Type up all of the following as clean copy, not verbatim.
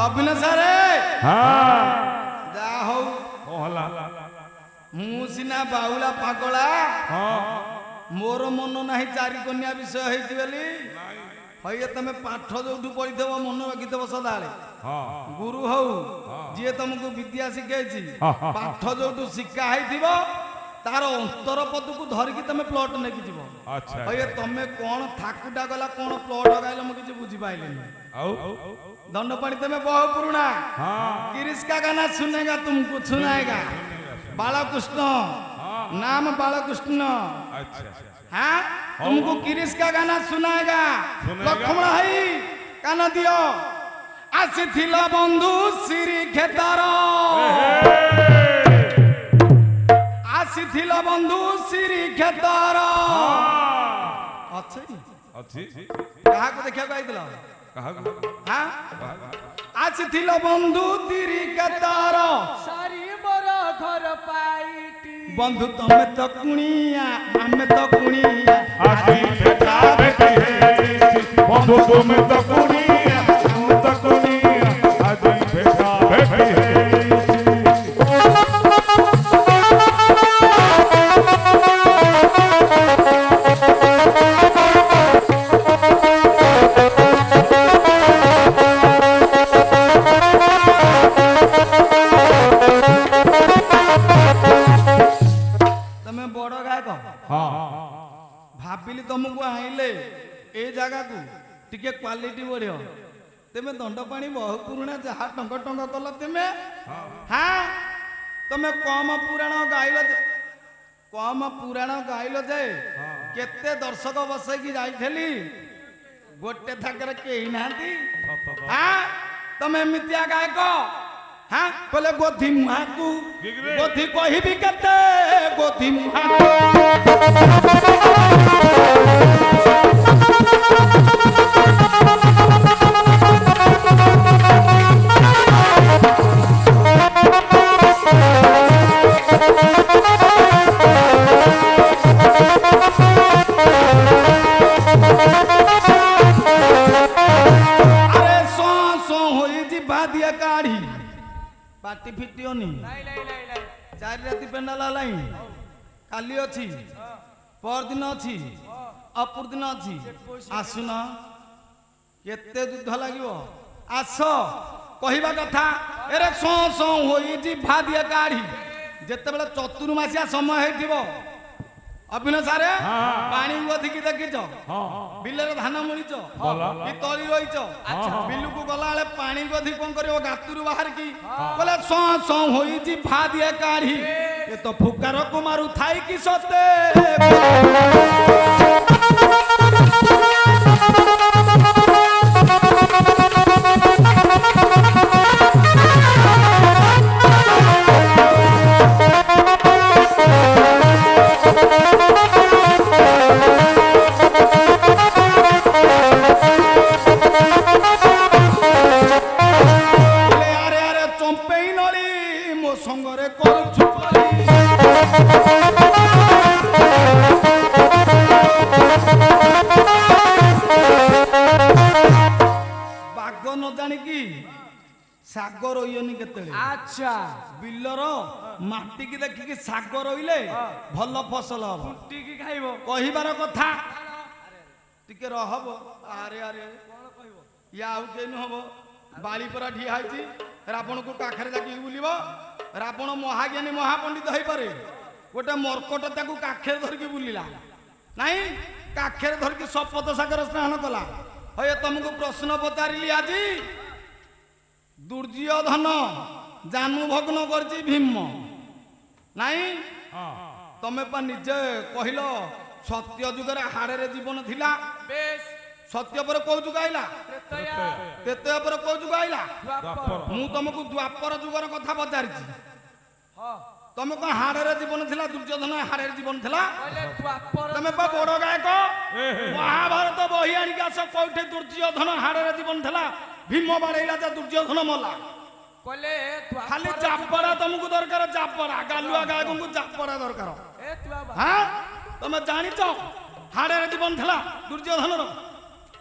अभिनय सारे हाँ जा हो होला मु सिना बाहुला पागला हाँ मोर मन नाही चारि कन्या विषय हेछि बेली हय तमे पाठ जोठु पढिथबो मन रखिथबो सदाळे हाँ गुरु हौ जे तुमको विद्या शिखाइछि पाठ जोठु शिक्षा हेथिबो तार अंतर पद को धरिकी तमे प्लॉट नेकी जीवो अच्छा हय तमे कोन ठाकुटा गला कोन प्लॉट गाइलो म किछि बुझी पाइलेनी आओ दंड पानी तमे बहु पुराना हाँ गिरीश का गाना सुनेगा तुमको सुनाएगा बालकृष्ण नाम बालकृष्ण अच्छा हाँ तुमको गिरीश का गाना सुनाएगा लक्ष्मण है कान दियो आसीथिला बंधु श्री खेतार आसीथिला बंधु श्री खेतार अच्छी अच्छी कहा को देखा आइथिला कहा हाँ आसीथिला बंधु श्री खेतार सारी बड़ घर पाइटी बंधु तमे तो कुणिया आमे तो कुणिया आजी बेटा बेटी बंधु तुम तो कुनिया तुम तो कुनिया आजी बेटा बेटी तमे बड़ गायक हाँ भाबिली तुमको आइले ए जगह को टिके क्वालिटी बढ़ियो तेमे दंड पानी बहु पुराना जहा टंग टंग कल तेमे हाँ तमे कम पुराण गाइल जे केते दर्शक बसैकी जाइथली गोटे थाकर केही नांती हाँ तमे एमितिया गायक हाँ बोले गोधी मुहाकू गोधी कहिबी केते गोधी मुहाकू अरे सो सो होई जी बादिया काढ़ी पार्टी फिटियोनी लाई लाई लाई लाई चारि राति पेंडाल लाई काली अछि पर दिन अछि अपुर दिन अछि आसुन केते युद्ध लागिवो आस कहिबा कथा एरे सो सो होई जी बादिया काढ़ी जेते बेले चतुर्मासिया समय हेतिबो अभिनय सारे पानी गधिकी देखिଛ बिलरे धान मुळिଛ कि तळी रहिଛ बिलु को गला बेले पानी गधि कोन करियो गातुरु बाहर की बोले सो सो होई जी भादिए काढ़ी ए तो फुकार को मारू थाई कि सते संगरे करछु बाग न जानी कि साग रहियोनी केते अच्छा बिलर माटी की देखिकी साग रहिले भल फसल हबो टिकी खाइबो कहिबार कथा टिके रहब अरे अरे कोन कहइबो या आउ केनु हबो बाली परा ठिया हाइची रावण को काखरे जाकी बुलिबो रावण महाज्ञानी महापंडित होई पारे गोटे मर्कट ताकू काखरे धरकी बुलिला नाही काखरे धरकी शपथ सागर स्नान कला हय तुमको प्रश्न पचारिली आज दुर्योधन जानू भग्न करची भीम नाही तमे पा निजे कहिलो सत्य जुगरे हाड़े जीवन थिला बेस सत्य पर को जुग आइला त्रेतया तेते पर को जुग आइला द्वापर मु तुमको द्वापर जुगर कथा पचारिची हां तमे को हाड़े जीवन थिला दुर्योधन हाड़े जीवन थिला कहले द्वापर तमे पा बड़ गायक महाभारत बही आनिक आस कोठे दुर्योधन हाड़े जीवन थिला भीम बाड़ैला जा दुर्योधन मला कहले खाली चापड़ा तुमको दरकार चापड़ा गालुआ गायक को चापड़ा दरकार ए तुआ हाँ तमे जानिच हाड़े जीवन थिला दुर्योधन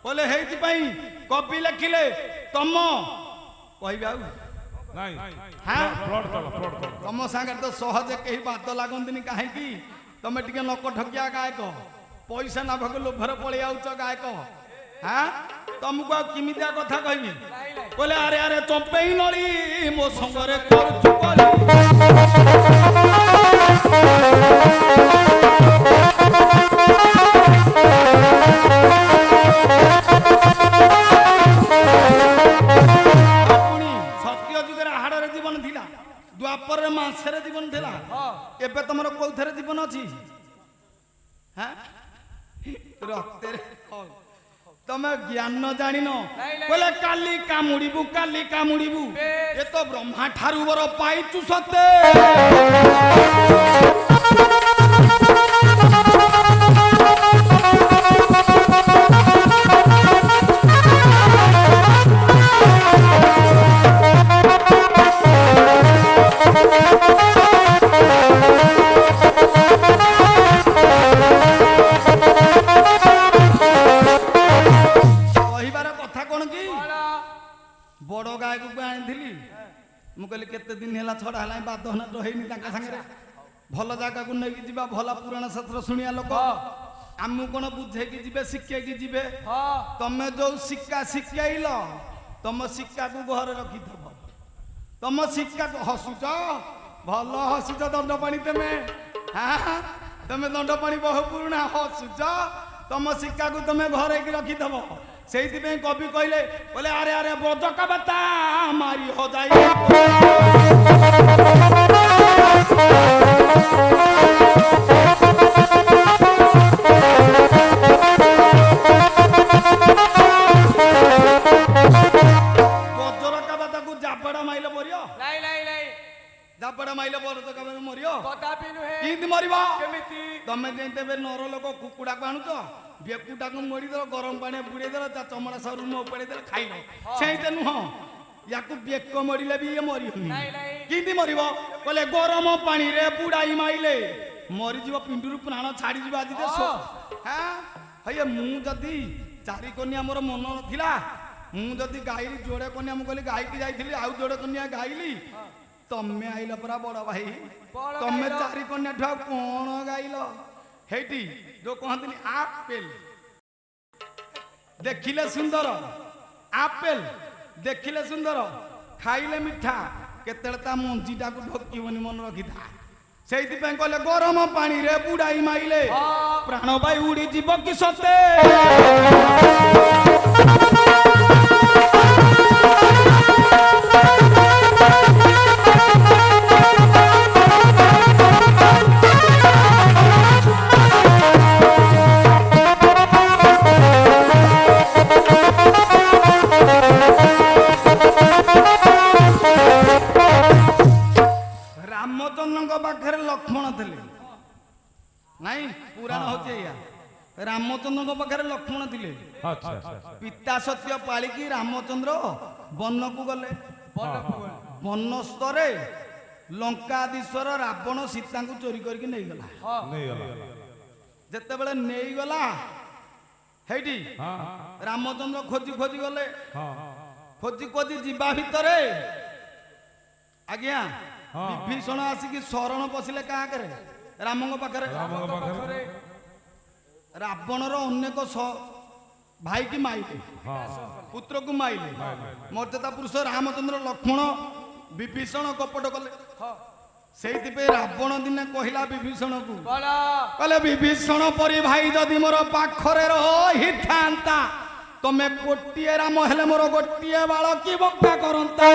बोले हेति पई कवि लिखिले तम କହିବି ଆଉ ନାଇଁ ହଁ ଫ୍ଲଡ୍ କଲ ତମ ସାଙ୍ଗରେ ତ ସହଜେ କେହି ବାଦ ଲାଗନ୍ତିନି କାହିଁକି ତମେ ଟିକେ ନକ ଠକିଆ ଗାୟକ ପଇସା ନାଭକୁ ଲୋଭରେ ପଳେଇ ଆଉଛ ଗାୟକ ହଁ ତମକୁ ଆଉ କେମିତିଆ କଥା କହିବି କହିଲେ ଆରେ ଆରେ ଚମ୍ପେଇ ନଳି ମୋ ସଙ୍ଗରେ କରୁଛୁ କଳି ସତ୍ୟ ଯୁଗରେ ହାଡରେ ଜୀବନ ଥିଲା ଦ୍ୱାପରରେ ମାଂସରେ ଜୀବନ ଥିଲା ଏବେ ତମର କୋଉଥିରେ ଜୀବନ ଅଛି ରକ୍ତରେ ତମେ ଜ୍ଞାନ ଜାଣିନ କହିଲେ କାଲି କାମୁଡିବୁ ଏ ତ ବ୍ରହ୍ମା ଠାରୁ ବର ପାଇଛୁ ସତେ ବଡ ଗାୟକକୁ ଆଣିଥିଲି ମୁଁ କହିଲି କେତେ ଦିନ ହେଲା ଛଡା ହେଲାଣି ବାଦ ନାଟ ହେଇନି ତାଙ୍କ ସାଙ୍ଗରେ ଭଲ ଜାଗାକୁ ନେଇକି ଯିବା ଭଲ ପୁରାଣ ଶାସ୍ତ୍ର ଶୁଣିବା ଲୋକ ଆମକୁ କଣ ବୁଝେଇକି ଯିବେ ଶିଖେଇକି ଯିବେ ତମେ ଯୋଉ ଶିକ୍ଷା ଶିଖେଇଲ ତମ ଶିକ୍ଷାକୁ ଘରେ ରଖିଥବ ତମ ଶିକ୍ଷାକୁ ହସୁଛ ଭଲ ହସୁଛ ଦଣ୍ଡ ପାଣି ତମେ ଦଣ୍ଡ ପାଣି ବହୁ ପୁରୁଣା ହସୁଛ ତମ ଶିକ୍ଷାକୁ ତମେ ଘରେକି ରଖିଥବ ସେଇଥିପାଇଁ କବି କହିଲେ ଆରେ ଆରେ ବ୍ରଜକା ବାତା ମାରି ହଜାଇ ବଜ୍ରକା ବାତାକୁ ଜାବଡା ମାଇଲେ ମରିବ ଜାବଡା ମାଇଲେ ବଜ୍ରକା ବାତା ମରିବ କେମିତି ମରିବ ତମେ ଯେତେବେଳେ ନର ଲୋକ କୁକୁଡାକୁ ଆଣୁଛ ବେକୁଟାକୁ ମୋଡ଼ିଦେଲ ଗରମ ପାଣି ବୁଡ଼େଇଦେଲ ତା ଚମଡ଼ା ସବୁ ଉପାଡ଼ିଦେଲ ଖାଇଲ ସେଇଟା ନୁହଁ ୟାକୁ ବେକ ମୋଡ଼ିଲେ ବି ଇଏ ମରିବନି କେମିତି ମରିବ କହିଲେ ଗରମ ପାଣିରେ ବୁଡ଼ାଇ ମାଇଲେ ମରିଯିବ ପିଣ୍ଡୁରୁ ପ୍ରାଣ ଛାଡ଼ିଯିବ ଆଜି ହେ ମୁଁ ଯଦି ଚାରି କନ୍ୟା ମୋର ମନ ନଥିଲା ମୁଁ ଯଦି ଗାଇଲି ଯୋଡ଼େ କନ୍ୟା ମୁଁ କହିଲି ଗାଇକି ଯାଇଥିଲି ଆଉ ଯୋଡ଼େ କନ୍ୟା ଗାଇଲି ତମେ ଆଇଲ ପରା ବଡ଼ ଭାଇ ତମେ ଚାରି କନ୍ୟା ଠୁ ଆଉ କଣ ଗାଇଲ ହେଇଟି जो कहते आपेल देखिले सुंदर आपेल देखिले सुंदर खाइले मिठा केते ता मंजीटा को ढोकीबनी मन रखी था सेइति पे कहले गरम पानी रे बुड़ाई माइले प्राण भाई उड़ी जीव कि सते पाखरे लक्ष्मण थे नाई पुराण होचे या रामचंद्र पाखरे लक्ष्मण थे पिता सत्य पालिकी रामचंद्र वन को गले वनस्थरे लंकाधीश्वर रावण सीता को चोरी करके नहीं गला जेते बेले नहीं गला हेटी रामचंद्र खोजी खोजी गले खोजी खोजी जीवा भितरे आज्ञा विभीषण आसिक शरण पशिले क्या करे राम पाखे रावणर अनेक भाई की माइले पुत्र को माइले मर्यादा पुरुष रामचंद्र लक्ष्मण विभीषण कपट कले से रावण दिने कहला विभीषण को कहले विभीषण परी भाई जदि मोर पाखरे रही था तमे गोटे राम हेले मोर गोटे बाल की बक्का करंता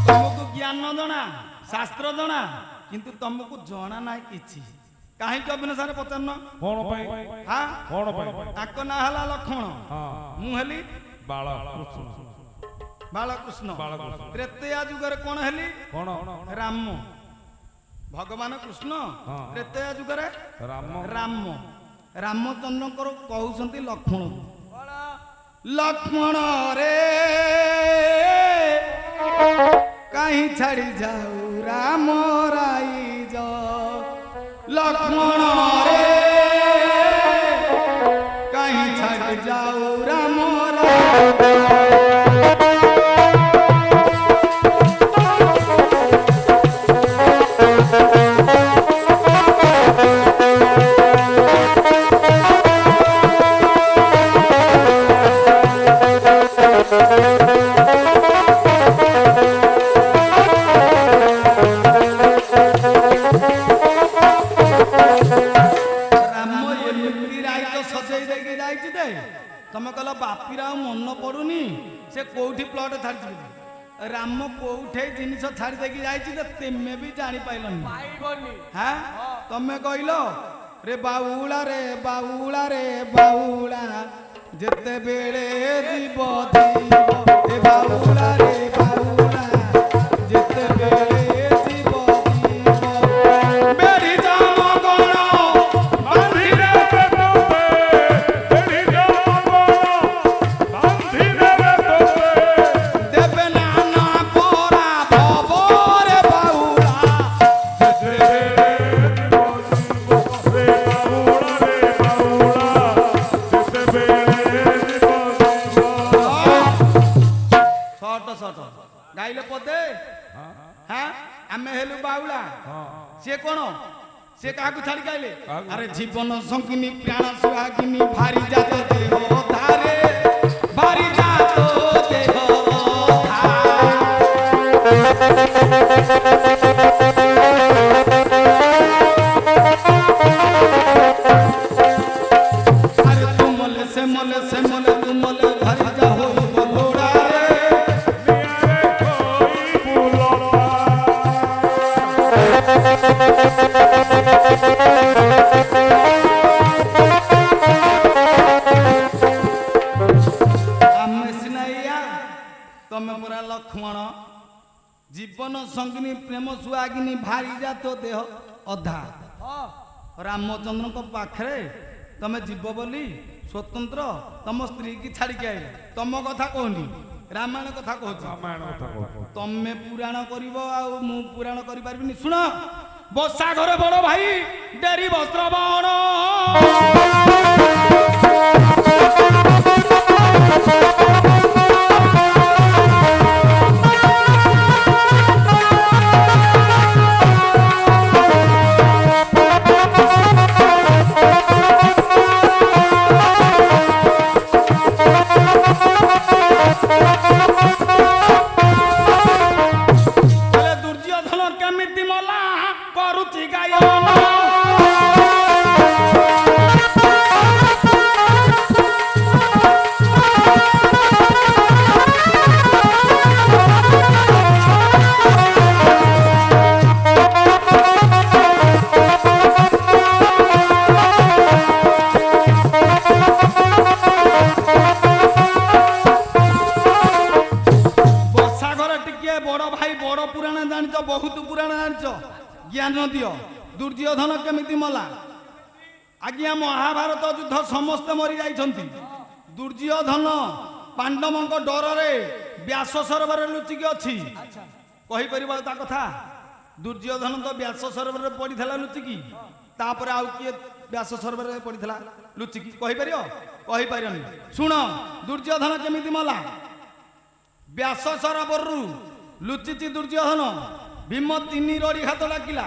तुमको ज्ञान जना शास्त्र जना किंतु तुमको जना ना किछि काहे कि अभिनय सारे पचारन कोन पई हां कोन पई आको ना हला लक्ष्मण मु हेली बालकृष्ण त्रेतया जुगरे कोन हेली कोन राम भगवान कृष्ण त्रेतया जुगरे राम रामचंद्र कहउसंती लक्ष्मण लक्ष्मण रे कहीं छाड़ी जाऊ राम राई जो लक्ष्मण रे कहीं छड़ जाओ राम तमे कहल बापीरा मन पड़ुनी से कोठी प्लॉट छाड़ी राम कोठे जिनिस छाड़ी देकी जाइए तेमे भी जानी पाइलनी हाँ तमे कहल रे बाउला रे बाउला रे बाउला जेते बेले जीव जीव रे बाउला रे बाउला जेते बेले जीव जीव बेरी जाम गण बांधी देवे तोते बेरी जाम बांधी देवे तोते देवे नाना पोरा भवो रे बाउला रे बाउला जेते बेले जीव शॉर्ट शॉर्ट गाइले पदे हाँ आमे हेलु बाउला से कौन से काकू छाड़ी गाइले अरे जीवन संगिनी प्राण सुहागिनी भारी जात देह धारे भारी जात देह अरे तुमले से मले तुमले भारी जा होई बलोड़ा रे नियारे कोई बुलता आमे सिनाइया तमे पुरा लक्ष्मण जीवन संगिनी प्रेम सुहागिनी भारी जात देह अधा रामचंद्र पाखरे तमे जीव बोली स्वतंत्र तम स्त्री की छाड़ी के आइले तम कथा कहनी रामायण कथा कहूँ रामायण कथा कहू तमे पुराण करिवो आ मु पुराण करि पारबिनी सुन बसा घरे बड़ भाई डेरी वस्त्र बाण दुर्योधन केमिति मला करुचि गायन बहुत पुराण जानिच ज्ञान दियो दुर्योधन केमिति मला आज्ञा महाभारत युद्ध समस्त मरी जाइछंती दुर्योधन पांडवंक डर रे व्यास सरोवर लुचिकी अछि कहि परिबा ता कथा दुर्योधन तो व्यास सरोवर पड़ीथला लुचिकी तापर आउ के व्यास सरोवर पड़ीथला लुचिकी कहि परियो कहि परियनी सुन दुर्योधन केमिति मला व्यास सरोवर लुचिची दुर्योधन भीम तीन रड़ी हाथ डाकिला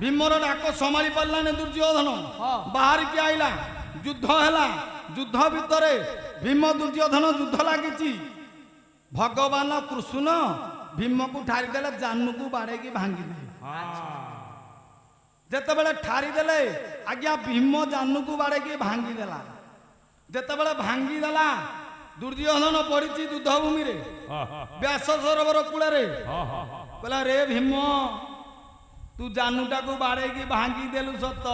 भीमर डाक संभाली पारानी दुर्योधन बाहर की आईला युद्ध है युद्ध भितर भीम दुर्योधन युद्ध लगी भगवान कृष्ण भीम को ठारिदेले जानू को बाड़े की भांगी दे जिते ठारिदेले आज्ञा भीम जानू को बाड़े की भांगी देला जिते भांगी देला दुर्योधन पड़ी युद्ध भूमि रे व्यास सरोवर कूल कहला रे भीम तू जानूटा को बाड़े की भांगी देलु सत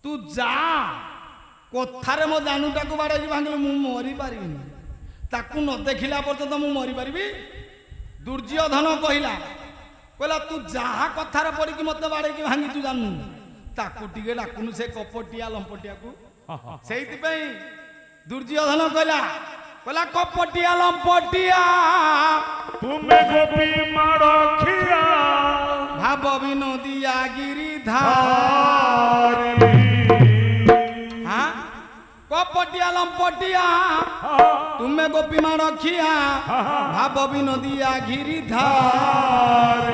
तू जा कथारे मो जानूटा को बाड़े की भांगिलु मु मरी पारिबिनी ताकू न देखिला पर्यंत मु मरी पारिबी दुर्योधन कहला तू जहा कथारे पड़ी कि मते बाड़े की भांगी तू जानू ताकू टिके डाकुनु से कपटिया लंपटिया को सेइति पई दुर्योधन कहला कपटिया लंपटिया तुम्हें गोपी मारो खिया ভাব বিনোদিয়া গিরিধার হ্যাঁ কপটিয়া লম্পটিয়া তুমি গোপী মা রখিয়া ভাব বিনোদিয়া গিরিধার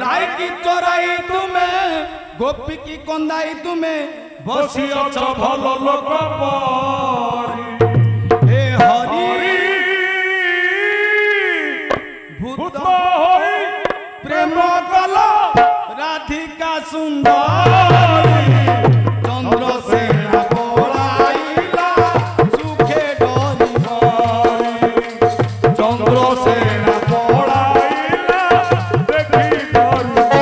রাই কি চোরাই তুমি গোপী কি কন্দাই তুমি বসিয়াছ ভাল লোক পরি হে হরি ভূত প্রেম কল রাধিকা সুন্দর চন্দ্রসেনা পড়াইলা সুখে ডরিব চন্দ্রসেনা পড়াইলা দেখি ডরিব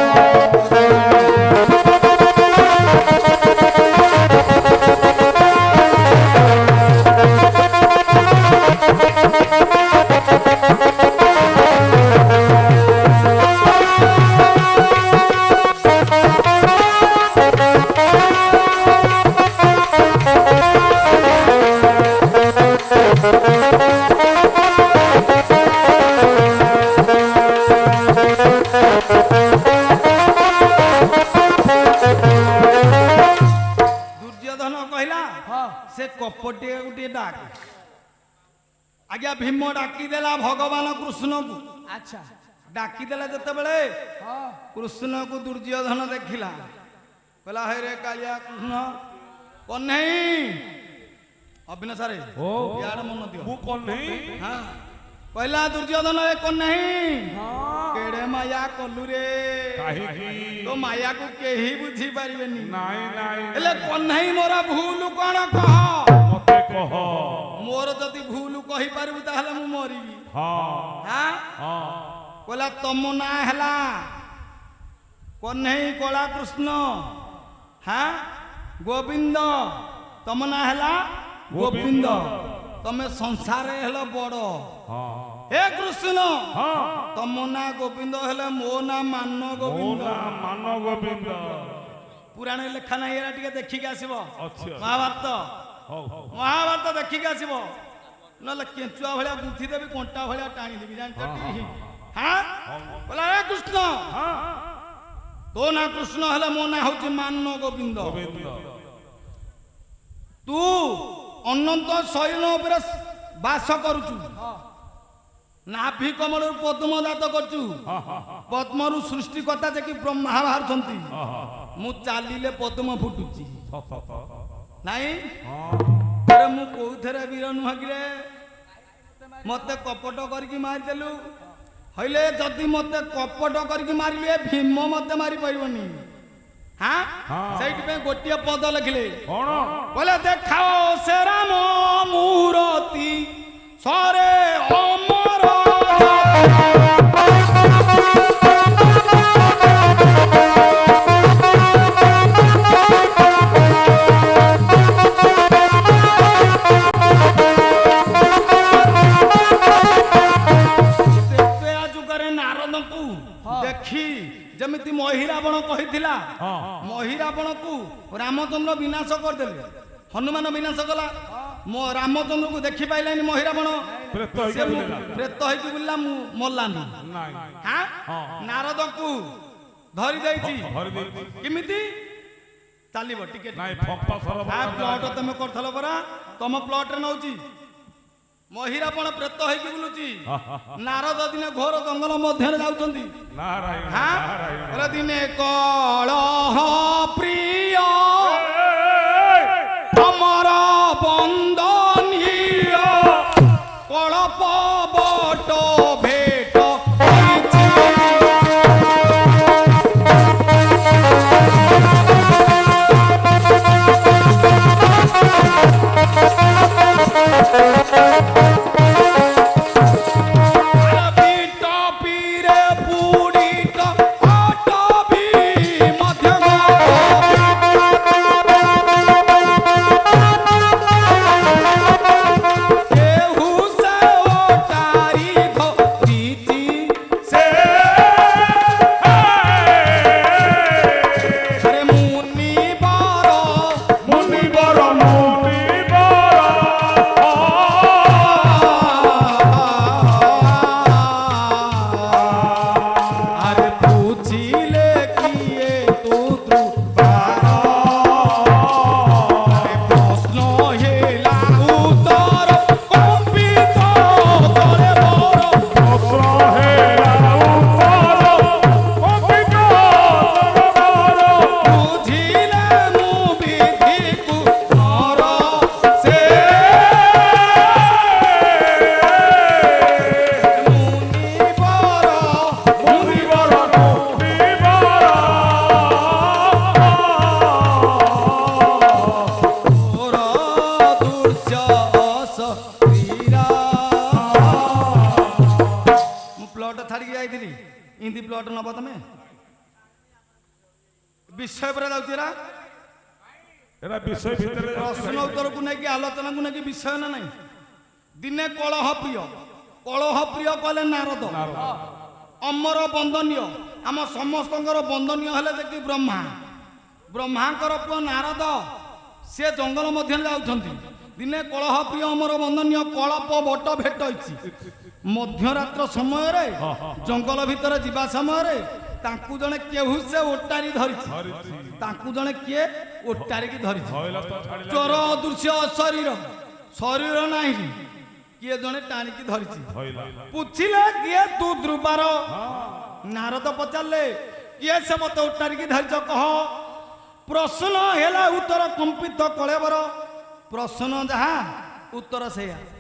ଦୁର୍ଯ୍ୟୋଧନ କହିଲା ସେ କପଟିଏ ଗୋଟିଏ ଡାକ ଆଜ୍ଞା ଭୀମ ଡାକିଦେଲା ଭଗବାନ କୃଷ୍ଣକୁ ଆଚ୍ଛା ଡାକିଦେଲା ଯେତେବେଳେ ହଁ କୃଷ୍ଣକୁ ଦୁର୍ଯ୍ୟୋଧନ ଦେଖିଲା କହିଲା ହେ ରେ କାଳିଆ କୃଷ୍ଣ କହ୍ନେଇ ଅଭିନସାରେ ଓ ଇଆଡେ ମନ ଦିଅ ମୁଁ କହ୍ନେଇ ହଁ କହିଲା ଦୁର୍ଯ୍ୟୋଧନ ଏ କହ୍ନେଇ ହଁ କେଡେ ମାୟା କଲୁ ରେ କାହିଁକି ତୋ ମାୟାକୁ କେହି ବୁଝି ପାରିବେନି ନାଇଁ ନାଇଁ ହେଲେ କହ୍ନେଇ ମୋର ଭୁଲ କଣ କହ ମତେ କହ ମୋର ଯଦି ଭୁଲ କହିପାରିବୁ ତାହେଲେ ମୁଁ ମରିବି ହଁ ହାଁ ହଁ କହିଲା ତମ ନାଁ ହେଲା କହ୍ନେଇ କଳା କୃଷ୍ଣ ହାଁ ଗୋବିନ୍ଦ ତମ ନାଁ ହେଲା ଗୋବିନ୍ଦ ତମେ ସଂସାରରେ ହେଲ ବଡ ହଁ ହେ କୃଷ୍ଣ ହଁ ତମ ନାଁ ଗୋବିନ୍ଦ ହେଲେ ମୋ ନାଁ ମାନ ମୋ ଗୋବିନ୍ଦ ନାଁ ମାନ ଗୋବିନ୍ଦ ପୁରାଣରେ ଲେଖା ନାହିଁ ଏରା ଟିକେ ଦେଖିକି ଆସିବ ଅଛି ମହାଭାରତ ହଉ ହଉ ମହାଭାରତ ଦେଖିକି ଆସିବ ନହେଲେ କେଞ୍ଚୁଆ ଭଳିଆ ଗୁନ୍ଥି ଦେବି କଣ୍ଟା ଭଳିଆ ଟାଣି ଦେବି ଜାଣିଛ କି ହାଁ କହିଲା ହେ କୃଷ୍ଣ ହଁ ତୋ ନାଁ କୃଷ୍ଣ ହେଲେ ମୋ ନାଁ ହଉଛି ମାନ ଗୋବିନ୍ଦ ଗୋବିନ୍ଦ ତୁ ଅନନ୍ତ ଶୟନ ଉପରେ ବାସ କରୁଛୁ ନାଭି କମଳରୁ ପଦ୍ମ ଜାତ କରୁଛୁ ପଦ୍ମରୁ ସୃଷ୍ଟିକର୍ତ୍ତା ଯେ କି ବ୍ରହ୍ମା ବାହାରୁଛନ୍ତି ମୁଁ ଚାଲିଲେ ପଦ୍ମ ଫୁଟୁଛି ନାଇଁ ଆରେ ମୁଁ କୋଉଥିରେ ବୀର ନୁହଁ କିରେ ମତେ କପଟ କରିକି ମାରିଦେଲୁ ହଇଲେ ଯଦି ମତେ କପଟ କରିକି ମାରିଲୁ ଏ ଭୀମ ମତେ ମାରି ପାରିବନି ହାଁ ସେଇଥିପାଇଁ ଗୋଟିଏ ପଦ ଲେଖିଲେ କଣ ବୋଲେ ଦେଖାओ ସେ ରାମ ମୂରତି ସରେ ଅମର ତେବେ ଆଯୁଗରେ ନାରଦଙ୍କୁ ଦେଖି ଯେମିତି ମହିରାବଣ କହିଥିଲା ମହିରାବଣକୁ ରାମଚନ୍ଦ୍ର ବିନାଶ କରିଦେଲେ ହନୁମାନ ବିନାଶ କଲା ରାମଚନ୍ଦ୍ରକୁ ଦେଖି ପାଇଲାନି ମହିରାବଣ ପ୍ରେତ ହେଇକି ବୁଲିଲା। ପ୍ରେତ ହେଇକି ବୁଲିଲା ମଲାନି ନାଇଁ ହାଁ ନାରଦଙ୍କୁ ଧରି ଦେଇଛି ଧରି ଦେଇଛି କେମିତି ଚାଲିବ ଟିକେ ନାଇଁ ଫମ୍ପା ସର ପ୍ଲଟ ତମେ କରିଥିଲ ପରା ତମ ପ୍ଲଟରେ ନଉଛି ମହିରାବଣ ପ୍ରେତ ହେଇକି ବୁଲୁଛି ନାରଦ ଦିନେ ଘୋର ଜଙ୍ଗଲ ମଧ୍ୟରେ ଯାଉଛନ୍ତି ନାରାୟଣ ହାଁ ନାରାୟଣ ଦିନେ କଳହ ପ୍ରିୟ ଅମର ବନ୍ଦନୀୟ କଳପ ବଟ ଭେଟ পীরে বুড়িট অট ভি মধ্যম ପ୍ଲଟ ନବ ତମେ ବିଷୟ ପରେ ଯାଉଛି ଏରା ଏରା ବିଷୟ ଭିତରେ ଯାଉଛି ପ୍ରଶ୍ନ ଭାଇ। ଉତ୍ତରକୁ ନେଇକି ଆଲୋଚନାକୁ ନେଇକି ବିଷୟ ନା ନାହିଁ ଦିନେ କଳହ ପ୍ରିୟ କଲେ ନାରଦ ଅମର ବନ୍ଦନୀୟ ଆମ ସମସ୍ତଙ୍କର ବନ୍ଦନୀୟ ହେଲେ ଯେ କି ବ୍ରହ୍ମାଙ୍କର ପୁଅ ନାରଦ ସେ ଜଙ୍ଗଲ ମଧ୍ୟରେ ଯାଉଛନ୍ତି ଦିନେ କଳହ ପ୍ରିୟ ଅମର ବନ୍ଦନୀୟ କଳପ ବଟ ଭେଟ ହେଇଛି ମଧ୍ୟରାତ୍ର ସମୟରେ ଜଙ୍ଗଲ ଭିତରେ ଯିବା ସମୟରେ ତାଙ୍କୁ ଜଣେ କେହୁ ସେ ଓଟାରି ଧରିଛି ତାଙ୍କୁ ଜଣେ କିଏ ଓଟାରିକି ଧରିଛି ହଇଲା ତ ଛାଡ଼ିଲା। ଚୋର ଅଦୃଶ୍ୟ ଶରୀର ନାହିଁ କିଏ ଜଣେ ଟାଣିକି ଧରିଛି ହଇଲା। ପୁଛିଲେ କିଏ ତୁ ଦ୍ରୁବାର ନାରଦ ପଚାରିଲେ କିଏ ସେ ମତେ ଉଟାରିକି ଧରିଛ କହ ପ୍ରଶ୍ନ ହେଲା ଉତ୍ତର କମ୍ପିତ କଳେବର ପ୍ରଶ୍ନ ଯାହା ଉତ୍ତର ସେଇଆ